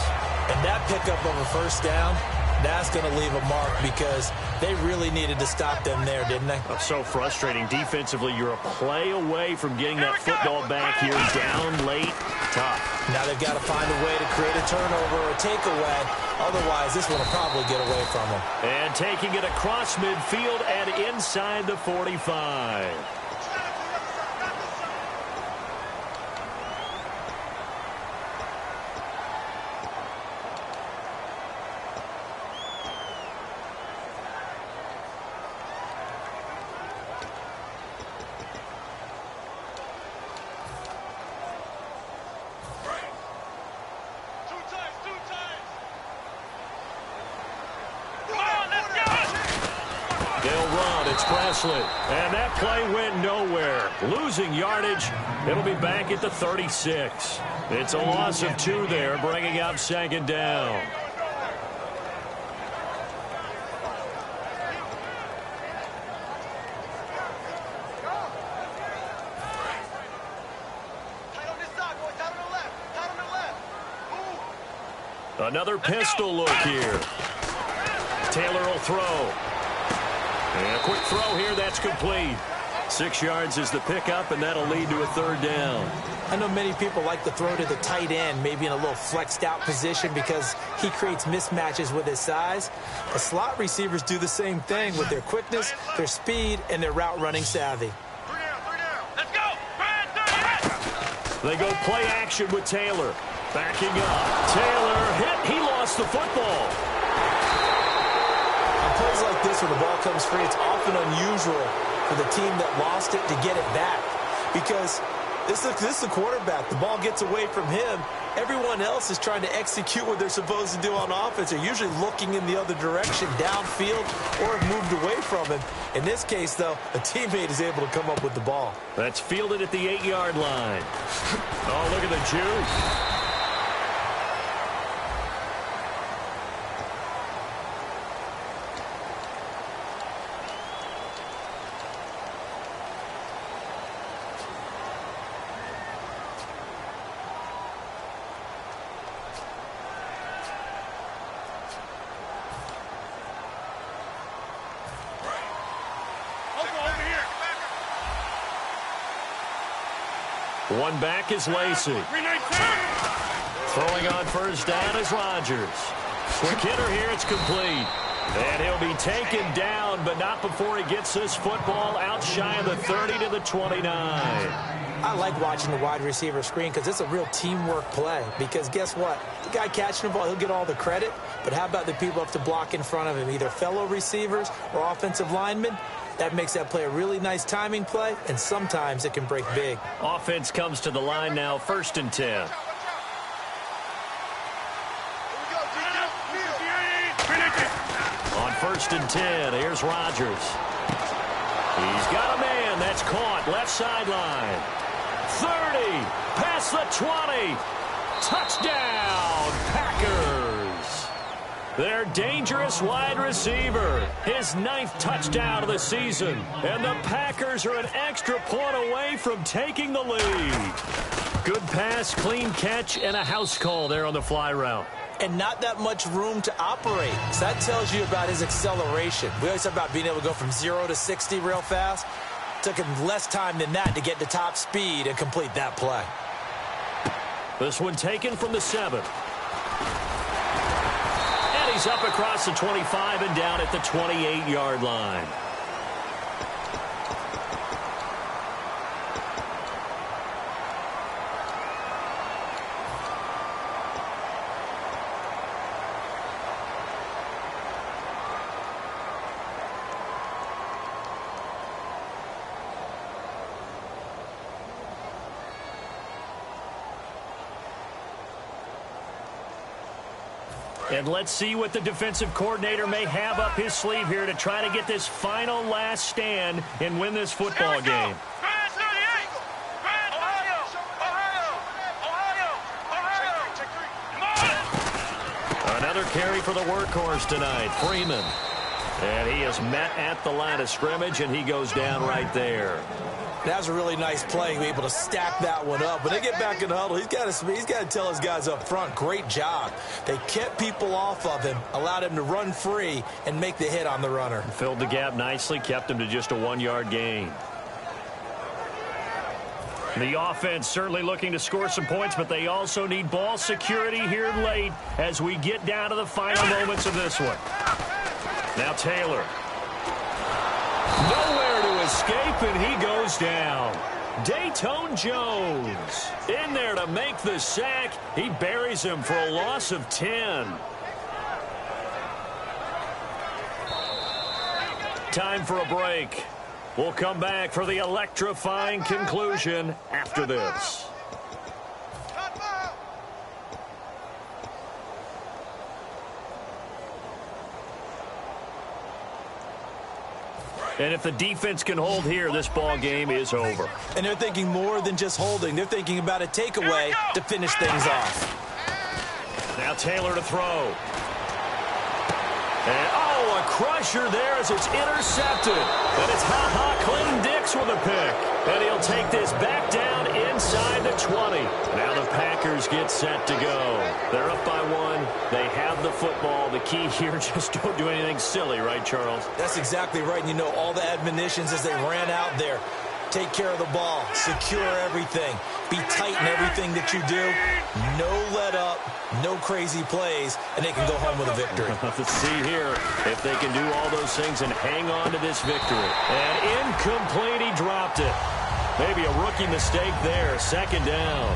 And that pickup of a first down, that's going to leave a mark because they really needed to stop them there, didn't they?
Oh, so frustrating. Defensively, you're a play away from getting that football back here. Down late, tough.
Now they've got to find a way to create a turnover or a takeaway. Otherwise, this one will probably get away from them.
And taking it across midfield and inside the 45. And that play went nowhere. Losing yardage. It'll be back at the 36. It's a loss of 2 there, bringing up second down. Another pistol look here. Taylor will throw. And a quick throw here, that's complete. 6 yards is the pickup, and that'll lead to a third down.
I know many people like to throw to the tight end, maybe in a little flexed out position because he creates mismatches with his size. The slot receivers do the same thing with their quickness, their speed, and their route running savvy.
3 down. Let's go.
They go play action with Taylor. Backing up. Taylor hit. He lost the football.
Plays like this when the ball comes free, it's often unusual for the team that lost it to get it back because this is the quarterback. The ball gets away from him. Everyone else is trying to execute what they're supposed to do on offense. They're usually looking in the other direction, downfield, or have moved away from him. In this case, though, a teammate is able to come up with the ball.
That's fielded at the 8-yard line. Oh, look at the juice. One back is Lacey. Throwing on first down is Rodgers. Quick hitter here, it's complete. And he'll be taken down, but not before he gets this football out shy of the 30 to the 29.
I like watching the wide receiver screen because it's a real teamwork play. Because guess what? The guy catching the ball, he'll get all the credit. But how about the people who have to block in front of him, either fellow receivers or offensive linemen? That makes that play a really nice timing play, and sometimes it can break big.
Offense comes to the line now, 1st and 10. On 1st and 10, here's Rodgers. He's got a man. That's caught. Left sideline. 30. Past the 20. Touchdown, Packers. Their dangerous wide receiver. His 9th touchdown of the season. And the Packers are an extra point away from taking the lead. Good pass, clean catch, and a house call there on the fly route.
And not that much room to operate. So that tells you about his acceleration. We always talk about being able to go from 0 to 60 real fast. Took him less time than that to get to top speed and complete that play.
This one taken from the 7. And he's up across the 25 and down at the 28-yard line. And let's see what the defensive coordinator may have up his sleeve here to try to get this final last stand and win this football game. Another carry for the workhorse tonight, Freeman. And he is met at the line of scrimmage, and he goes down right there.
That was a really nice play, able to stack that one up. When they get back in the huddle, he's got to tell his guys up front, great job. They kept people off of him, allowed him to run free, and make the hit on the runner.
Filled the gap nicely, kept him to just a 1-yard gain. The offense certainly looking to score some points, but they also need ball security here late as we get down to the final moments of this one. Now Taylor. Nowhere to escape, and he goes down. Dayton Jones in there to make the sack. He buries him for a loss of 10. Time for a break. We'll come back for the electrifying conclusion after this. And if the defense can hold here, this ball game is over.
And they're thinking more than just holding. They're thinking about a takeaway to finish things off.
Now Taylor to throw. And, oh, a crusher there as it's intercepted. And it's Clinton Dix with a pick. And he'll take this back down inside the 20. Now the Packers get set to go. They're up by 1. They have the football. The key here, just don't do anything silly, right, Charles?
That's exactly right. And you know, all the admonitions as they ran out there. Take care of the ball. Secure everything. Be tight in everything that you do. No let up. No crazy plays. And they can go home with a victory.
Let's see here if they can do all those things and hang on to this victory. And incomplete, he dropped it. Maybe a rookie mistake there. Second down.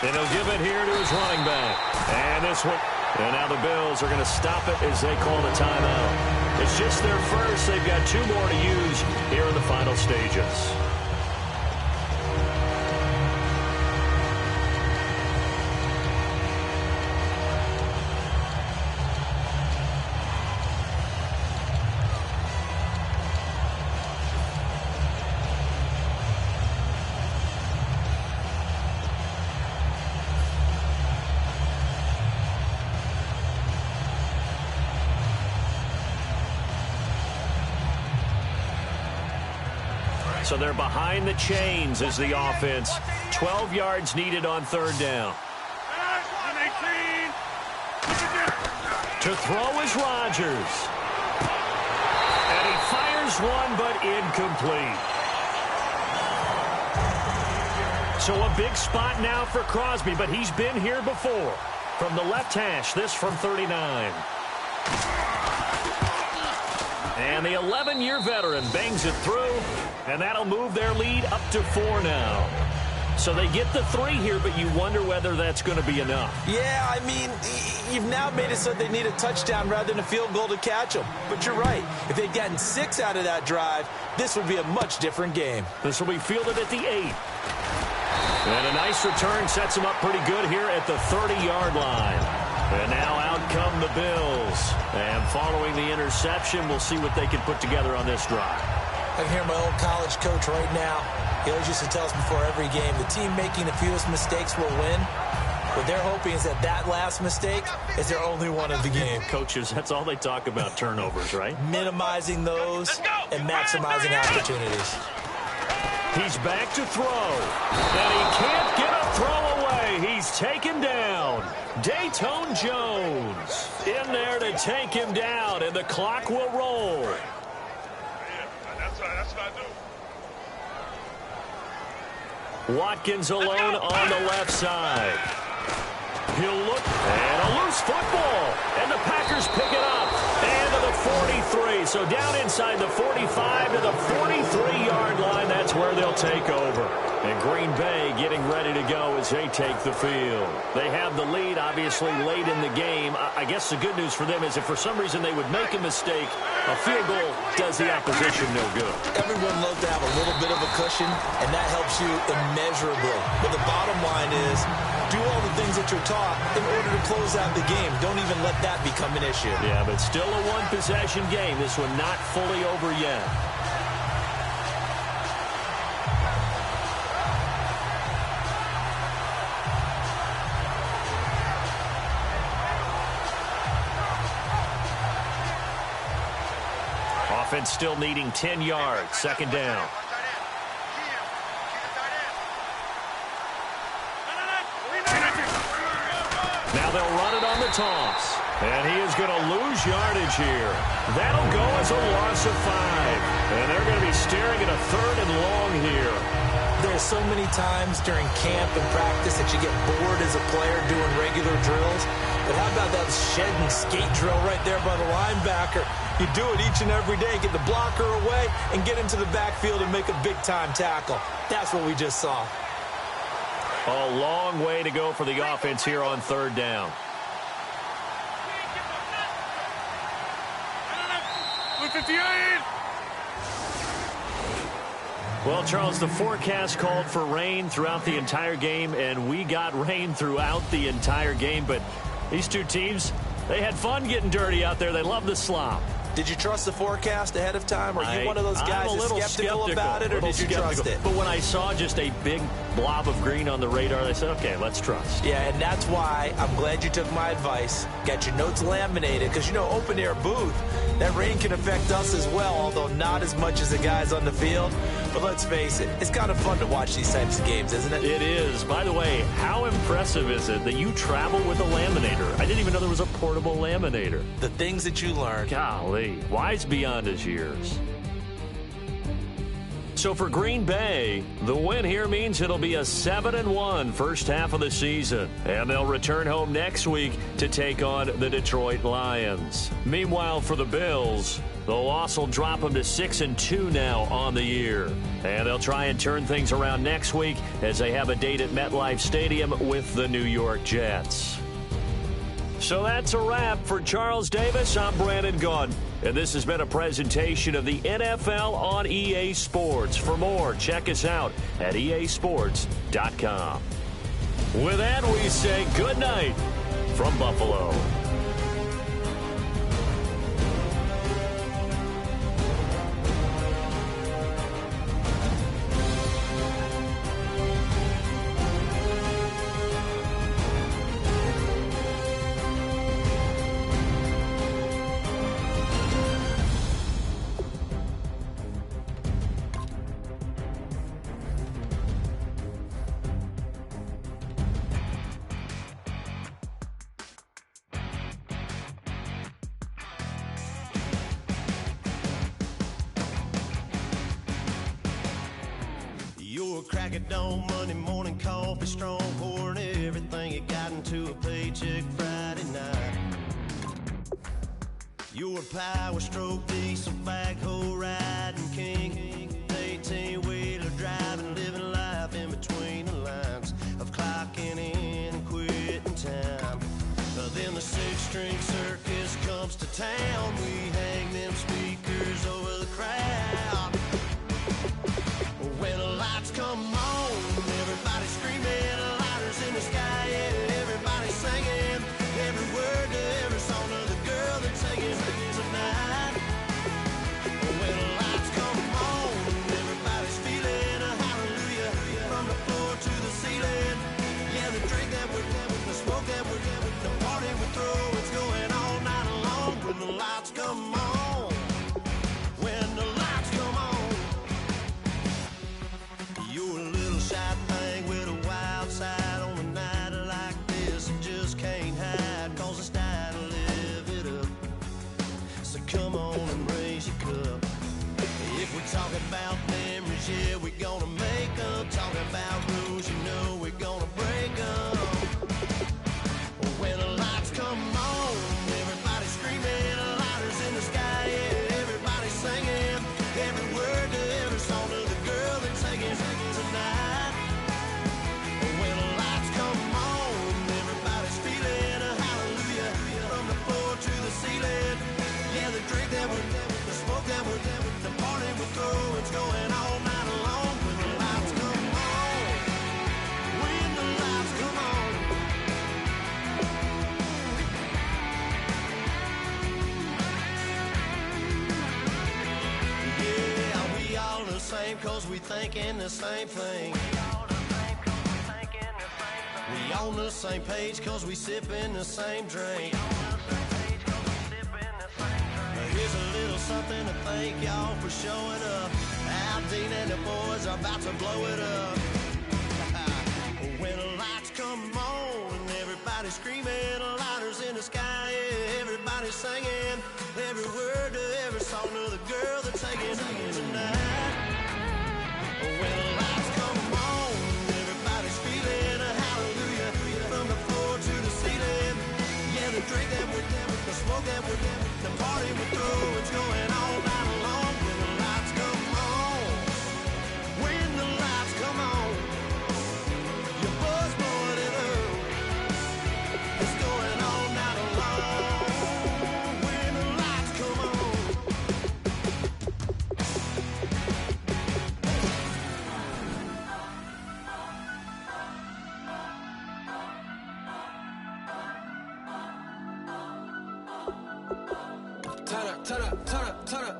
And he'll give it here to his running back. And this one. And now the Bills are going to stop it as they call the timeout. It's just their first. They've got 2 more to use here in the final stages. So they're behind the chains as the offense. 12 yards needed on third down. To throw is Rodgers. And he fires one, but incomplete. So a big spot now for Crosby, but he's been here before. From the left hash, this from 39. And the 11-year veteran bangs it through, and that'll move their lead up to 4 now. So they get the 3 here, but you wonder whether that's going to be enough.
Yeah, I mean, you've now made it so they need a touchdown rather than a field goal to catch them. But you're right. If they'd gotten 6 out of that drive, this would be a much different game.
This will be fielded at the 8. And a nice return sets them up pretty good here at the 30-yard line. And now out come the Bills. And following the interception, we'll see what they can put together on this drive.
I can hear my old college coach right now. He always used to tell us before every game, the team making the fewest mistakes will win. What they're hoping is that that last mistake is their only one of the game.
Coaches, that's all they talk about, turnovers, right?
Minimizing those and maximizing opportunities.
He's back to throw. And he can't get a throw away. He's taken down. Dayton Jones in there to take him down, and the clock will roll.
That's what I do.
Watkins alone on the left side. He'll look, and a loose football. And the Packers pick it up. And to the 43. So down inside the 45 to the 43-yard line. That's where they'll take over. And Green Bay getting ready to go as they take the field. They have the lead, obviously, late in the game. I guess the good news for them is if for some reason they would make a mistake, a field goal does the opposition no good.
Everyone loves to have a little bit of a cushion, and that helps you immeasurably. But the bottom line is, do all the things that you're taught in order to close out the game. Don't even let that become an issue.
Yeah, but still a one-possession game. This one not fully over yet. Offense still needing 10 yards. Second down. Now they'll run it on the toss. And he is going to lose yardage here. That'll go as a loss of 5. And they're going to be staring at a 3rd and long here.
There's so many times during camp and practice that you get bored as a player doing regular drills. But how about that shed and skate drill right there by the linebacker? You do it each and every day, get the blocker away, and get into the backfield and make a big-time tackle. That's what we just saw.
A long way to go for the offense here on 3rd down. Well, Charles, the forecast called for rain throughout the entire game, and we got rain throughout the entire game. But these two teams, they had fun getting dirty out there. They love the slop.
Did you trust the forecast ahead of time? Are you one of those guys that's skeptical about it, or did you trust it?
But when I saw just a big blob of green on the radar, I said, okay, let's trust.
Yeah, and that's why I'm glad you took my advice. Got your notes laminated, because, you know, open-air booth, that rain can affect us as well, although not as much as the guys on the field. But let's face it, it's kind of fun to watch these types of games, isn't it?
It is. By the way, how impressive is it that you travel with a laminator? I didn't even know there was a portable laminator.
The things that you learn.
Golly, wise beyond his years. So for Green Bay, the win here means it'll be a 7-1 first half of the season. And they'll return home next week to take on the Detroit Lions. Meanwhile, for the Bills, the loss will drop them to 6-2 now on the year. And they'll try and turn things around next week as they have a date at MetLife Stadium with the New York Jets. So that's a wrap. For Charles Davis, I'm Brandon Gaudin. And this has been a presentation of the NFL on EA Sports. For more, check us out at easports.com. With that, we say good night from Buffalo.
Your crack at dawn, Monday morning coffee, strong pouring everything you got into a paycheck Friday night. Your power stroke, diesel backhoe riding king, 18-wheeler driving, living life in between the lines of clocking in and quitting time. Then the six-string circus comes to town. We hang them speakers over the crowd. When the lights come on, everybody screaming, lighters in the sky, yeah, everybody singing every word to every song of the girl they're taking tonight. When the lights come on, everybody's feeling a hallelujah from the floor to the ceiling. Yeah, the drink that we're having, the smoke that we're having, the party we throw, it's going all night long. When the lights come we thinking the same thing. We on the same page cause we sipping the same drink. Here's a little something to thank y'all for showing up. Al Dean and the boys are about to blow it up. When the lights come on and everybody's screaming, lighters in the sky, yeah, everybody's singing every word to every song of the girl they're taking home tonight. When the lights come on, everybody's feeling a hallelujah from the floor to the ceiling. Yeah, the drink that we're them, the smoke that we're them, the party we're through, it's going all night long. When the lights come on, when the lights come on, your buzz more than earth. It's going all night long. When the lights come on.
Turn up.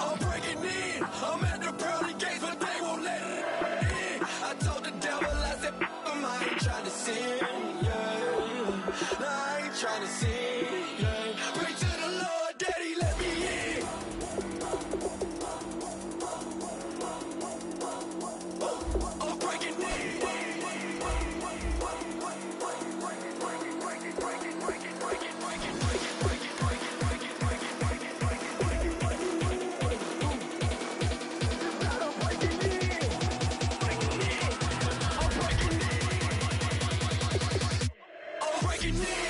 I'm breaking in. I'm at the pearly gates, but they won't let it in. I told the devil, I said, I ain't trying to sin, yeah. No, I ain't trying to sin, yeah. Pray to the Lord, Daddy, let me in. I'm breaking in. I'm breaking in.